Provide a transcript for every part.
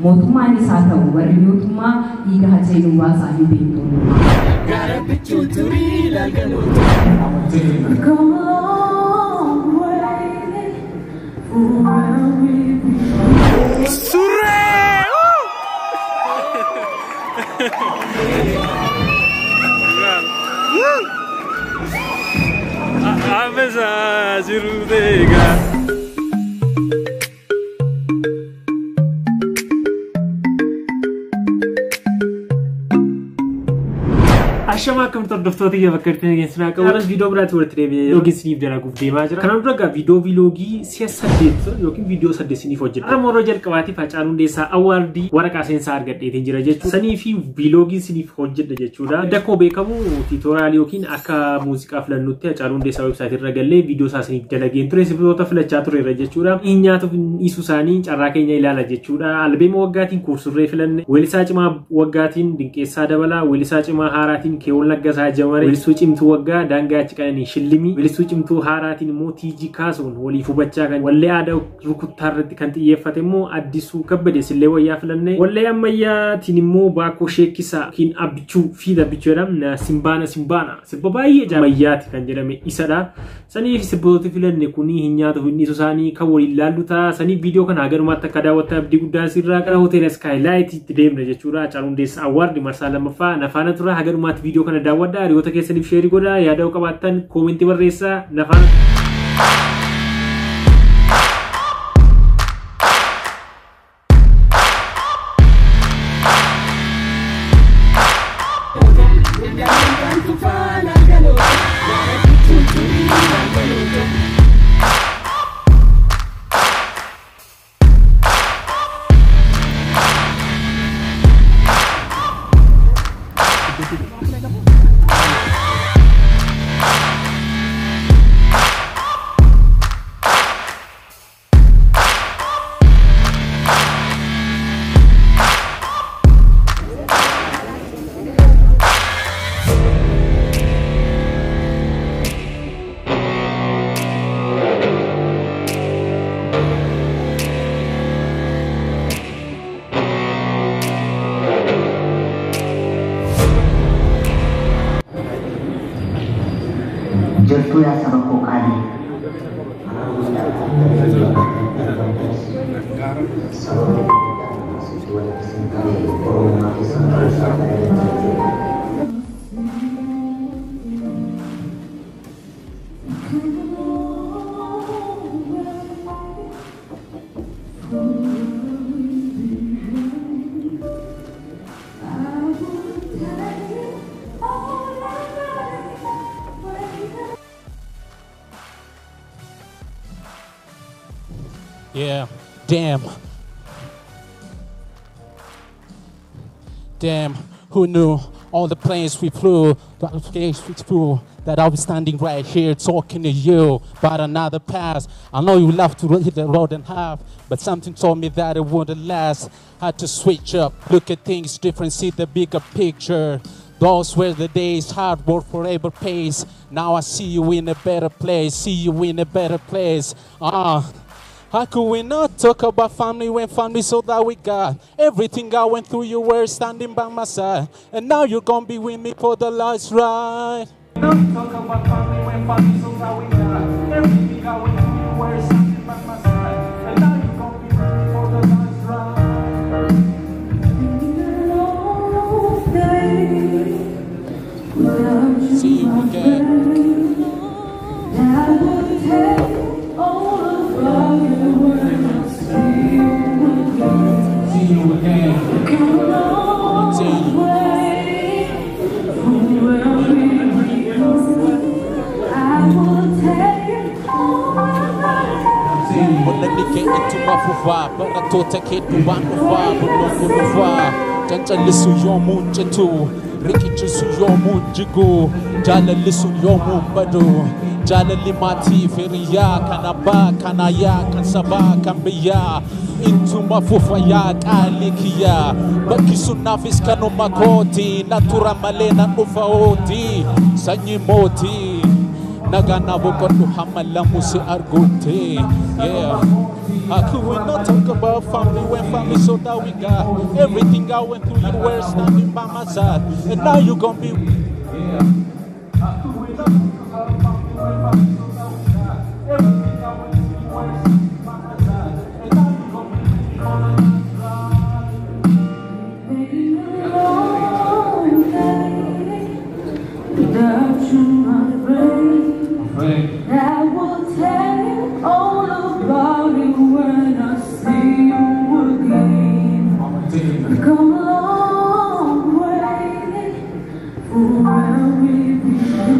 Mootummaan isaa ta'u warri mootummaa dhiiga Hachalu baasaa hin beeknu. Gara bichuu turii lalgaloota. Surree! Amesa jirudega. Ashama kam tordoftoota iyya bakka irratti nageessina qabu. Anas video biraatti walitti deebi'ee yookiin siniif dalaguuf deemaa jira. Kanaan dura egaa video vloogii si'a 8 yookiin video 8 siniif hojjedha. Amma yeroo jalqabaatiif Hacaaluu Hundeessaa awwaardii waraqaa seensaa argadheetiin jira jechuudha. Sanii fi vloogii siniif hojjedha jechuudha. Dakkoo beekamu tiitoraalii yookiin akka muuziqaa filannutti Hacaaluu Hundeessaa website irra gallee video isaa siniif dalageen ture. Sibboota filachaa tureera jechuudha. Nyaatuuf dhiisuu isaanii carraa keenya ilaala jechuudha. Albeema waggaatiin kursurree filanne. Weellisaa cimaa waggaatiin Dinqeessaa Dabalaa. Weellisaa cimaa haaraatiin Keewwan Laggasaa Jamare. Weellisuu cimtuu waggaa Daangaa Ciqananii Shillimii. Weellisuu cimtuu haaraatiin immoo Tiijii Kaasuun waliif hubachaa kan wallee aadaa rukuttaa irratti kan xiyyeeffate immoo Addisuu Kabbadee sillee wayyaa filanne. Wallee ammayyaatiin immoo Baakoo Shekisa yookiin Abbichuu fi Abbichuu jedhamna Simbaana sibba baay'ee jaamayyaati kan jedhame isadha. Sanii fi sibboota filanne kunii hin nyaatuuf hin dhiisu isaanii kan waliin laallu ta'a. Sanii viidiyoo kana hagarumaatti akka daawwattan abdii guddaan sirraa qaba. Hoteela Skylight itti deemna jechuudha. Hacaaluu Hundeessaa awwaardii marsaa lammaffaa nafaana tura. Hagarumaatti viidiyoo kana daawwadhaa. Hiriyoota keessaniif sheerii godhaa. Yaada qabaattan koomentii barreessaa. Nafaana Getu ya sama kokali. Yeah, damn, who knew all the planes we flew, that I'll be standing right here talking to you about another past. I know you love to hit the road and half, but something told me that it wouldn't last. Had to switch up, look at things different, see the bigger picture. Those were the days, hard work forever pays. Now I see you in a better place, How could we not talk about family when family's all that we got? Everything I went through, you were standing by my side. And now you're gonna be with me for the last ride. Don't talk about family when family's all that we got. Everything I went through, you were standing by my side. And now you're gonna be with me for the last ride. See you again. Barattoota keetu waan dhufaa bulloon dhufaa cancalisuun yoomuu citu riqichisuun yoomuu jigu jaalallisuun yoomuu badu jaalalli maatii firiyaa kan abbaa kan ayyaa kan sabaa kan biyyaa intuma fufa yaa qaalii kiyyaa bakki sun naafis kanuma kooti na tura malee na dhufa ooti sanyii mootii Nagana bokotu hamalamu se argute. Yeah. How could we not talk about family when family so that we got everything I went through? You were standing by my side, and now you gon' be. Yeah. How could we not talk about family when family so that we got everything I went through? You were standing by my side, and now you gon' be on my side. Without you, my friend, I will tell you all about it when I see you again. We've come a long way from where we began.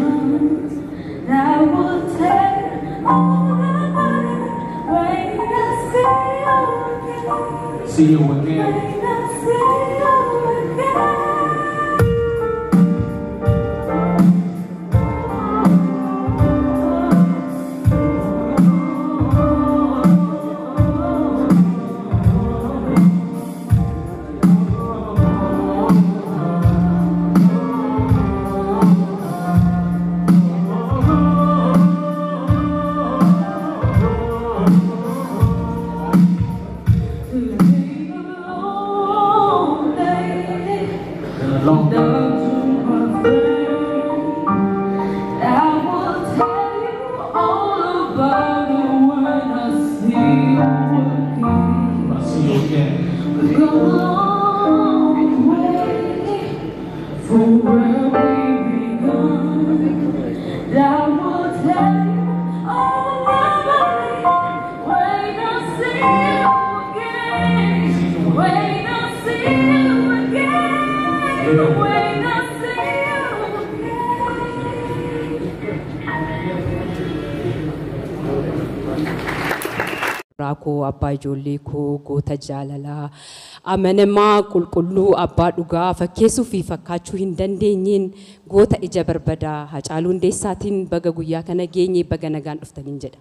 I will tell you all about it when I see you again. See you again. When I see you again. Raako abbaa ijoollee koo goota jaalalaa amanamaa qulqulluu abbaa dhugaa fakkeessuu fi fakkaachuu hin dandeenyeen goota ija barbadaa Hacaaluu Hundeessaatiin baga guyyaa kana geenye baga nagaan dhuftaniin jedha.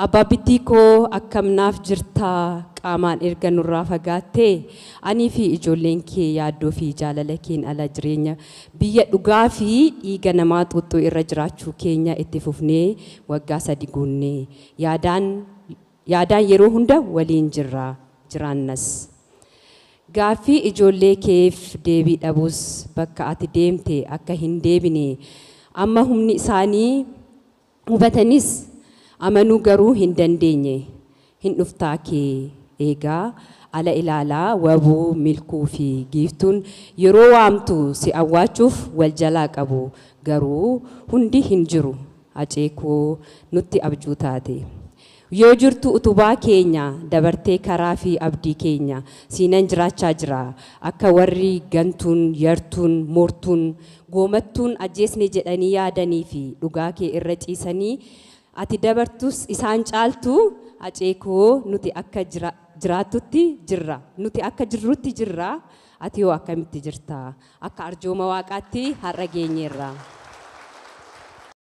Abbaa bittii koo akkamnaaf jirtaa qaamaan erga nurraa fagaattee ani fi ijoolleen kee yaaddoo fi jaalala keen ala jireenya biyya dhugaa fi dhiiga namaa xuuxxuu irra jiraachuu keenya itti fufnee waggaa 3 guunnee yaadaan yeroo hunda waliin jiraannas. Gaaffii ijoollee keef deebii dhabuus bakka ati deemte akka hin deebine amma humni isaanii hubatanis amanuu garuu hin dandeenye hin dhuftaa kee eegaa ala ilaalaa wabuu milkuu fi giiftuun yeroo waamtu si awwaachuuf wal jalaa qabu garuu hundi hin jiru aceekoo nutti abjuu taate yoo jirtu utubaa keenya dabartee karaa fi abdii keenya siinan jiraachaa jira akka warri gantuun yartuun moortuun goomattuun ajjeesne jedhanii yaadanii fi dhugaa kee irra ciisanii ati dabartus isaan caaltu aceekoo nuti akka jiraatutti jirra nuti akka jirrutti jirra ati yoo akkamitti jirta akka arjooma waaqaatti har'a geenyeerra.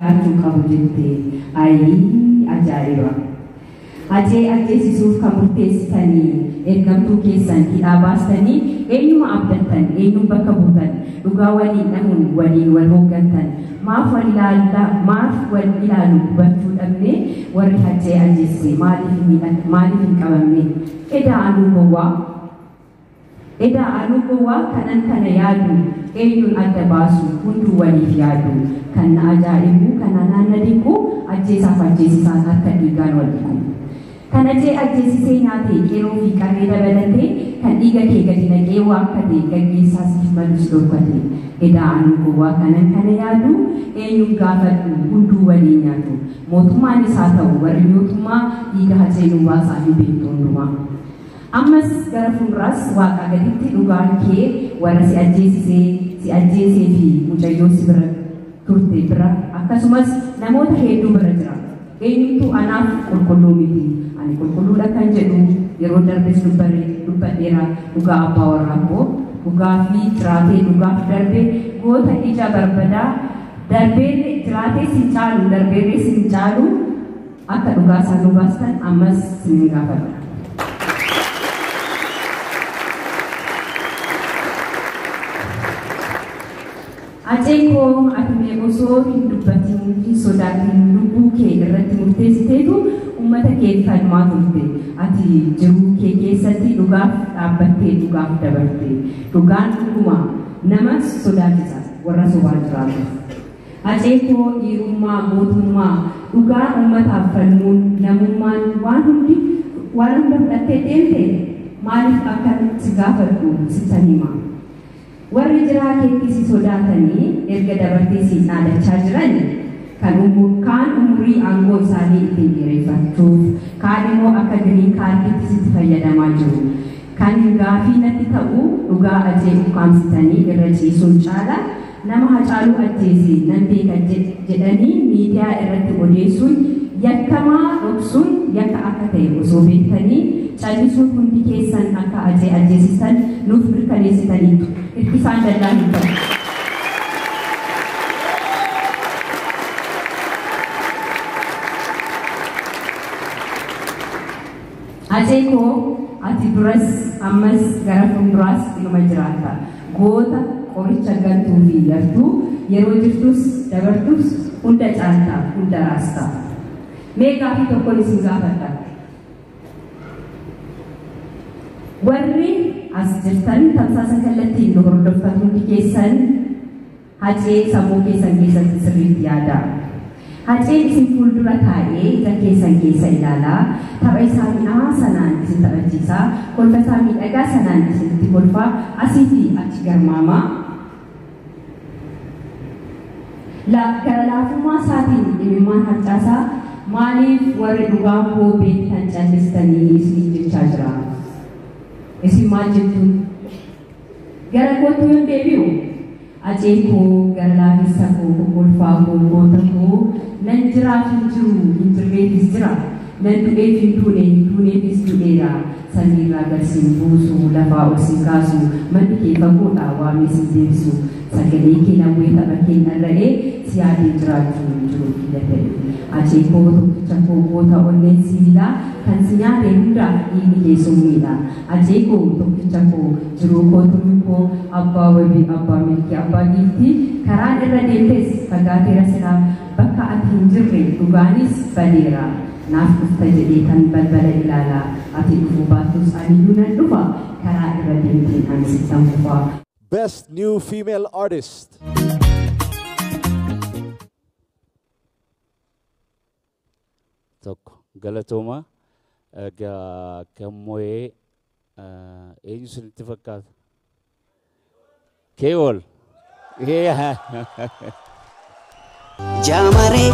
Arjuu qabu jettee ayii ajaa'iba. Ajjeesisuuf kan murteessitanii ergamtuu keessan hidhaa baastanii eenyuma abdattan eenyuma bakka buutan dhugaa waliin dhahuun waliin wal hooggantan maaf wal ilaalu hubachuu dhabne warri hajjee ajjeesse maaliif hin qabamne edaa anuu gowwaa kanan kana yaadu eenyuun adda baasu hunduu waliif yaadu kan na ajaa'ibu kana naanna dhiqu ajjeesaaf ajjeesisaan harka dhiigaan wal dhiqu. Kan ajjeesisee nyaatee yeroo fi qarree dabalatee kan dhiiga kee gadi naqee waakkatee gaggeessaa siif malus dhorkate edaa anuu gowwaa kanan kana yaadu eenyuun gaafadhu hunduu waliin nyaatu mootummaanis haa ta'u warri mootummaa dhiiga Hacaaluu baasaa hin beektu hundumaa. Ammas gara fuulduraas waaqa gaditti dhugaan kee warra si ajjeesee fi mucayyoo si bira turte bira akkasumas namoota hedduu bira jira. Eenyutu anaaf qulqulluu miti. Ani qulqulluudha kan jedhu yeroo darbes dubbadheera dhugaa abbaa warraa koo dhugaa fi jiraatee dhugaaf darbe goota ija barbadaa darbeerre jiraatee sin caalu darbeerre sin caalu akka dhugaa isaan nu baastan ammas sin gaafadha. Ajeko ati osoo hin dubbatin hin sodaatin lubbuu kee irratti murteessiteetu uummata kee falmaa turte. Ati jiruu kee keessatti dhugaaf dhaabbattee dhugaaf dabarte. Dhugaan dhuguma nama sodaachisa warra sobaan jiraatu. Ajeko dhiirummaa gootummaa dhugaa uummataaf falmuun namummaan waan hunda fudhattee deemte maaliif akka si gaafadhu sitan hima. Warri jiraa keetti si sodaatanii erga dabartee si dhaadachaa jiran kan umurii aangoo isaanii ittiin dheereffachuuf kaan immoo akka giriin kaardiitti sitti fayyadamaa jiru. Kan gaafii natti ta'u dhugaa ajee ukkaamsitanii irra ciisuun caala nama Hacaaluu ajjeese nan beeka jedhanii miidiyaa irratti odeessuun yakkamaa dhoksuun yakka akka ta'e osoo beektanii callisuun hundi keessan akka ajjeesisan nuuf mirkaneessitaniitu. Irkisaan dallaa hin ta'u. Ajeko ati duras ammas gara fuulduraas ilma jiraata. Goota qoricha gantuu fi yartuu yeroo jirtus dabartus hunda caaltaa hunda raastaa. Mee gaafii tokkoon isin gaafadha. Warri as jirtan tamsaasa kallattiin nu hordoftan hundi keessan hacee sammuu keessan keessatti sirriitti yaada. Haceen isin fuuldura taa'ee ija keessan keessa ilaalaa tapha isaa mi'aa sanaan isin taphachiisaa kolfa isaa miidhagaa sanaan isinitti kolfaa asii fi achi garmaamaa. Gara laafummaa isaatiin dhimimmaan harcaasaa maaliif warri dhugaa koo beektan callistanii isin jechaa jira. Isin maal jettuun? Gara kootu yoon deebi'u Ajeko gara laafessa koo kolfaa koo goota koo nan jiraaf hin jiru hin jirreefis jira. Nan du'eef hin duuneefis du'eera. Samiirraa garsiin buusu lafaa ol siin kaasu manni kee fagoodha waamee siin deebisu. Sagalee kee nawwee tapha kee narra'ee si yaadee jiraachuu hin jiru kiyya ta'e. Ajeko tokkicha koo goota onneen sibiilaa kan si nyaate hundaaf dhiigni kee summiidha. Ajeko tokkicha koo jiruu koo turuu koo abbaa wabii abbaa milkii abbaa giiftii karaan irra deemtes fagaateera silaaf bakka ati hin jirre dhugaanis badeera. Naaf dhufta jedhee kan balbala ilaalaa ati dhufuu baattus aniyyuu nan dhufa karaa irra deemteen ani sittan fufaa. Best New Female Artist. Tokko galatooma gammo'ee eenyu isinitti fakkaata? Keewol. Jamaree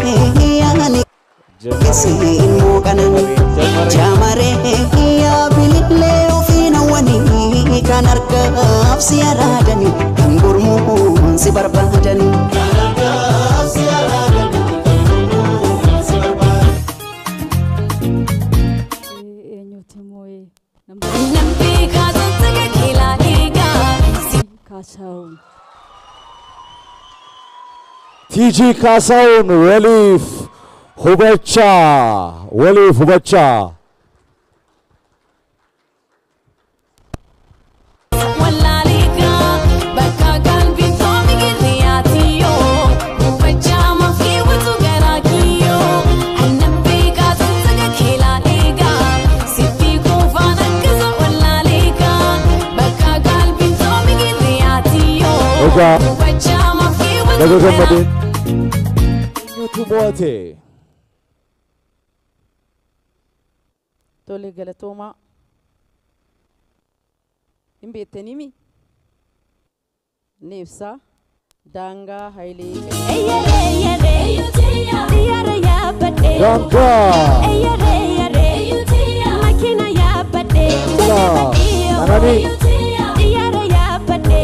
yaani kisiin muuqanan jamaree yaa bilillee ofiin hawwanii kan argaaf si araadanii kan gurmuun si barbaadanii. TG Kasaun Relief Hubacha. Daga gammadin YouTubeote Tole galatooma hin beektanimi Neefsa Daangaa Hayilee Makina yaabadhe Anani Makina yaabadhe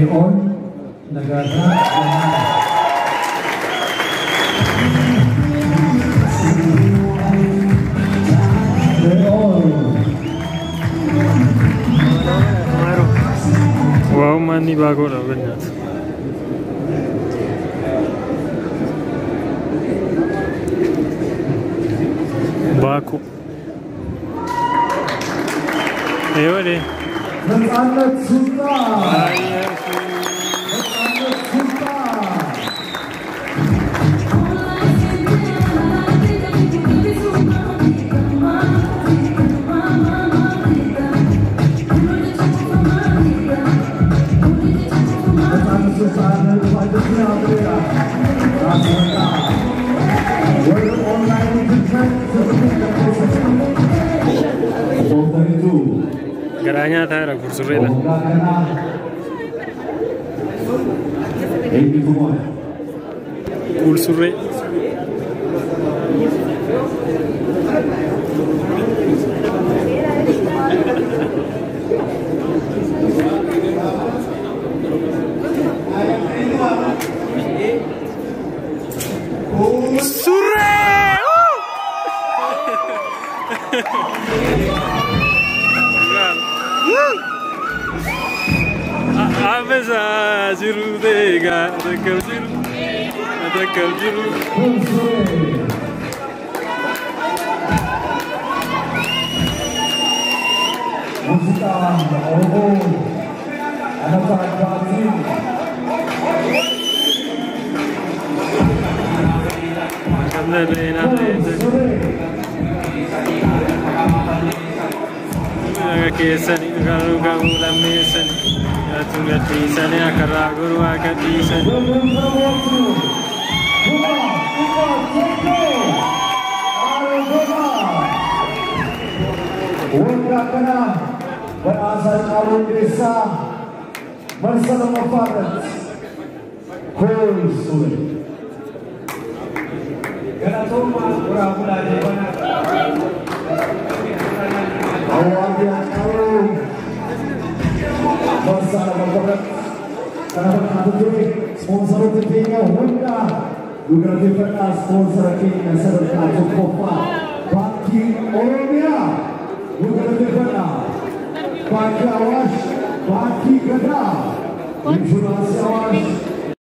on Nagata. Wow, mani bago na benar. Baku. Eyoha deh. Anak Sulta. Geranya ada kursus rela. Kursus rela. Abesa jiru dega adakal jiru Musika anak Brazil kamna dena kesani garu garu lamesani atunga tisani akara guru akatisani Badhaasaa Hacaaluu Hundeessaa bersama Fathers Kursus. Galatoma pura-pura di mana? Awal dia tahu bersama Fathers. Karena satu kali sponsor TV-nya Honda juga diberikan sponsor TV-nya serta Jokopa bagi Oromia juga diberikan. Bagi awas, bagi gada, insurasi awas.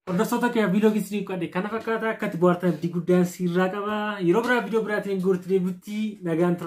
Hordoftoota kee viidiyoo keessanii qadde kana fakkaata akka itti bohaartan abdii guddaan sirraa qaba. Yeroo biraa viidiyoo biraatiin goorti deebi'utti nagaan tura.